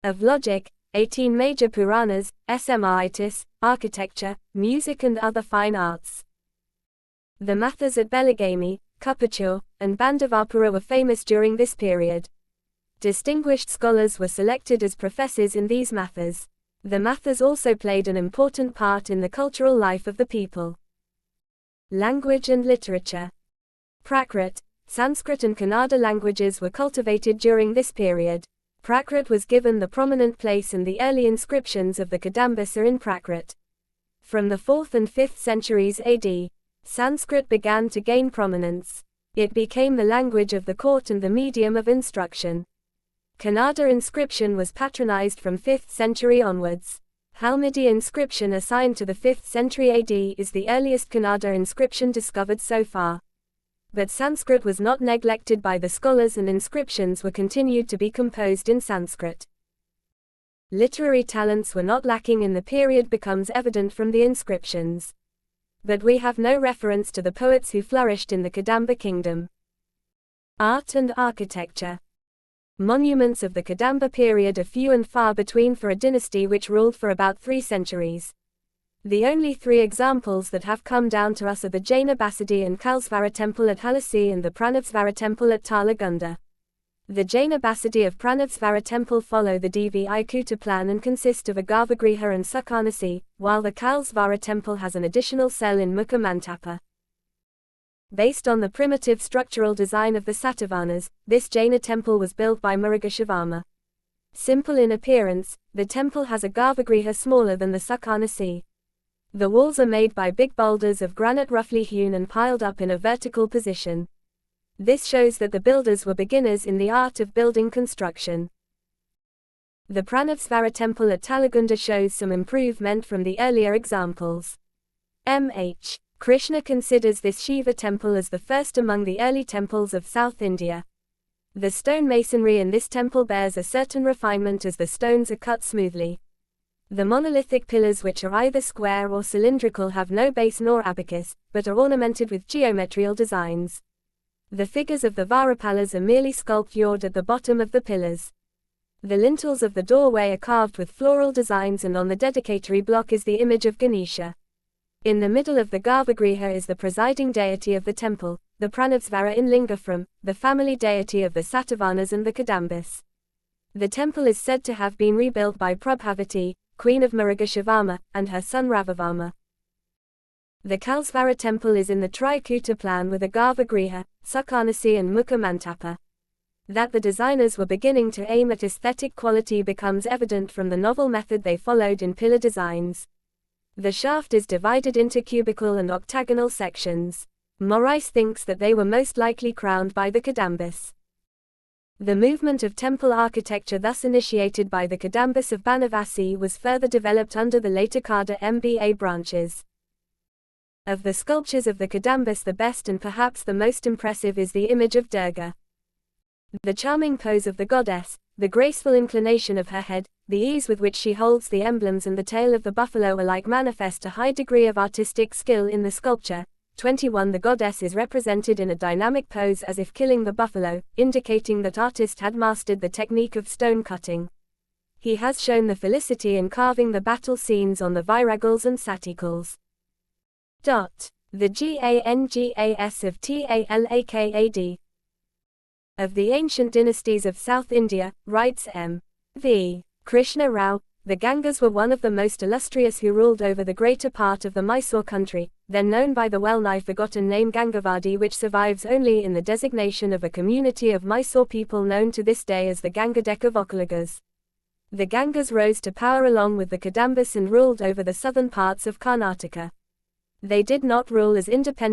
Of logic, 18 major Puranas, Smritis, architecture, music and other fine arts. The mathas at Belagami, Kupachur, and Bandavapura were famous during this period. Distinguished scholars were selected as professors in these mathas. The mathas also played an important part in the cultural life of the people. Language and literature. Prakrit, Sanskrit and Kannada languages were cultivated during this period. Prakrit was given the prominent place and the early inscriptions of the Kadambas are in Prakrit. From the 4th and 5th centuries AD, Sanskrit began to gain prominence. It became the language of the court and the medium of instruction. Kannada inscription was patronized from 5th century onwards. Halmidi inscription assigned to the 5th century AD is the earliest Kannada inscription discovered so far. But Sanskrit was not neglected by the scholars and inscriptions were continued to be composed in Sanskrit. Literary talents were not lacking in the period becomes evident from the inscriptions. But we have no reference to the poets who flourished in the Kadamba kingdom. Art and architecture. Monuments of the Kadamba period are few and far between for a dynasty which ruled for about 3 centuries. The only 3 examples that have come down to us are the Jaina Basadi and Kalsvara temple at Halasi and the Pranavsvara temple at Talagunda. The Jaina Basadi of Pranavsvara temple follow the Dvi Kuta plan and consist of a Garbhagriha and Sakhanasi, while the Kalsvara temple has an additional cell in Mukha Mantapa. Based on the primitive structural design of the Satavahanas, this Jaina temple was built by Mrugashivarma. Simple in appearance, the temple has a Garbhagriha smaller than the Sakhanasi. The walls are made by big boulders of granite roughly hewn and piled up in a vertical position. This shows that the builders were beginners in the art of building construction. The Pranavsvara temple at Talagunda shows some improvement from the earlier examples. M.H. Krishna considers this Shiva temple as the first among the early temples of South India. The stone masonry in this temple bears a certain refinement as the stones are cut smoothly. The monolithic pillars, which are either square or cylindrical, have no base nor abacus, but are ornamented with geometrical designs. The figures of the Varapalas are merely sculptured at the bottom of the pillars. The lintels of the doorway are carved with floral designs and on the dedicatory block is the image of Ganesha. In the middle of the Garbhagriha is the presiding deity of the temple, the Pranavsvara in Lingafram, the family deity of the Satavahanas and the Kadambas. The temple is said to have been rebuilt by Prabhavati, queen of Mrugashivarma, and her son Ravivarma. The Kalsvara temple is in the Trikuta plan with a Garbhagriha, Sakhanasi and Mukha Mantapa. That the designers were beginning to aim at aesthetic quality becomes evident from the novel method they followed in pillar designs. The shaft is divided into cubical and octagonal sections. Maurice thinks that they were most likely crowned by the Kadambas. The movement of temple architecture thus initiated by the Kadambas of Banavasi was further developed under the later Kada MBA branches. Of the sculptures of the Kadambas, the best and perhaps the most impressive is the image of Durga. The charming pose of the goddess, the graceful inclination of her head, the ease with which she holds the emblems and the tail of the buffalo alike manifest a high degree of artistic skill in the sculpture. 21 The goddess is represented in a dynamic pose as if killing the buffalo, indicating that artist had mastered the technique of stone cutting. He has shown the felicity in carving the battle scenes on the viragals and satikals. The Gangas of Talakad. Of the ancient dynasties of South India, writes M.V. Krishna Rao, the Gangas were one of the most illustrious who ruled over the greater part of the Mysore country, then known by the well-nigh forgotten name Gangavadi, which survives only in the designation of a community of Mysore people known to this day as the Gangadeka Vokalagas. The Gangas rose to power along with the Kadambas and ruled over the southern parts of Karnataka. They did not rule as independent